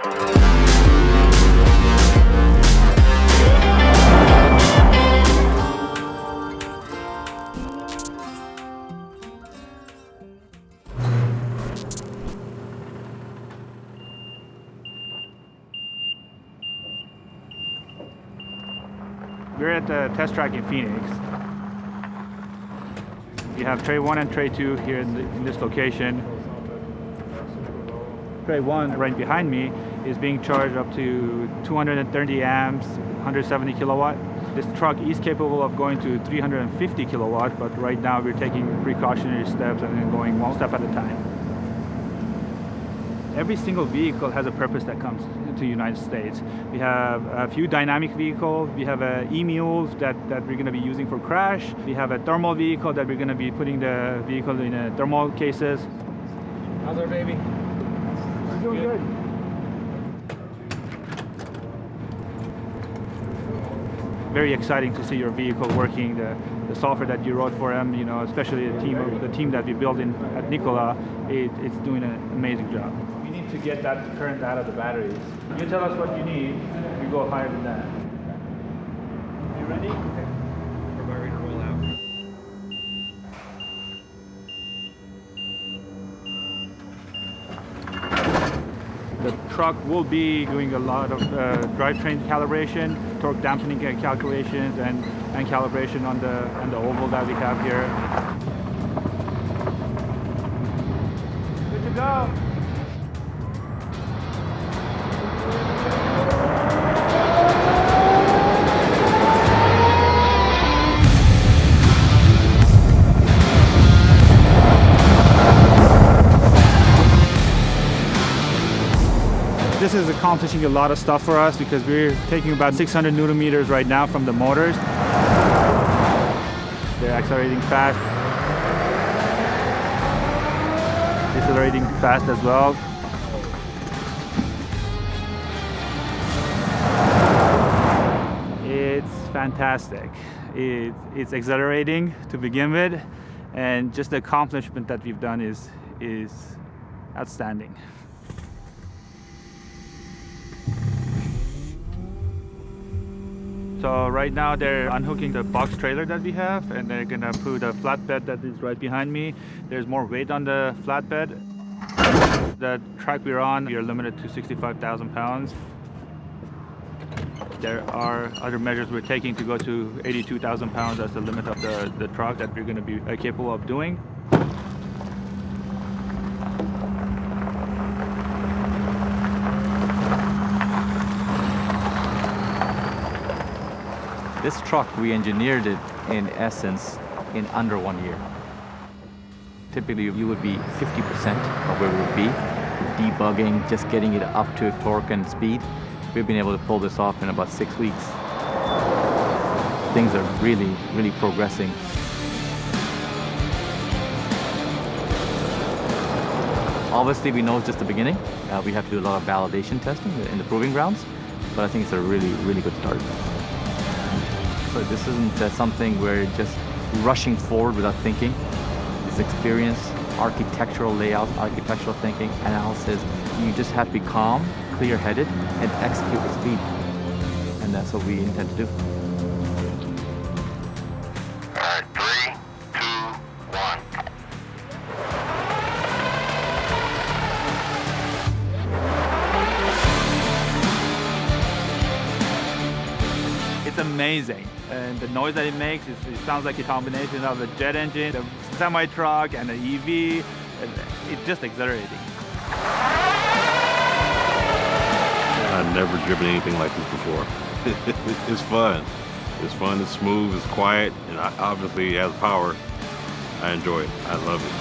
We're at the test track in Phoenix. We have tray 1 and tray 2 here in this location. Tray 1 right behind me is being charged up to 230 amps, 170 kilowatt. This truck is capable of going to 350 kilowatt, but right now we're taking precautionary steps and then going one step at a time. Every single vehicle has a purpose that comes to the United States. We have a few dynamic vehicles. We have e-mules that we're going to be using for crash. We have a thermal vehicle that we're going to be putting the vehicle in thermal cases. How's our baby? It's doing good. Very exciting to see your vehicle working. The software that you wrote for them, especially the team that we built at Nikola, it's doing an amazing job. We need to get that current out of the batteries. You tell us what you need, we go higher than that. You ready? Okay. We're about ready to roll out. The truck will be doing a lot of drivetrain calibration, torque dampening calculations, and calibration on the oval that we have here. Good to go. This is accomplishing a lot of stuff for us because we're taking about 600 newton meters right now from the motors. They're accelerating fast. Decelerating fast as well. It's fantastic. It's exhilarating to begin with, and just the accomplishment that we've done is outstanding. So right now they're unhooking the box trailer that we have, and they're gonna put a flatbed that is right behind me. There's more weight on the flatbed. The track we're on, we are limited to 65,000 pounds. There are other measures we're taking to go to 82,000 pounds as the limit of the truck that we're gonna be capable of doing. This truck, we engineered it in essence in under 1 year. Typically, you would be 50% of where we would be. Debugging, just getting it up to torque and speed. We've been able to pull this off in about 6 weeks. Things are really, really progressing. Obviously, we know it's just the beginning. We have to do a lot of validation testing in the proving grounds, but I think it's a really, really good start. So this isn't something where you're just rushing forward without thinking. It's experience, architectural layout, architectural thinking, analysis. You just have to be calm, clear-headed, and execute with speed. And that's what we intend to do. All right, 3, 2, 1. It's amazing, and the noise that it makes, it sounds like a combination of a jet engine, a semi-truck, and an EV. It's just exhilarating. I've never driven anything like this before. It's fun. It's fun, it's smooth, it's quiet, and obviously it has power. I enjoy it. I love it.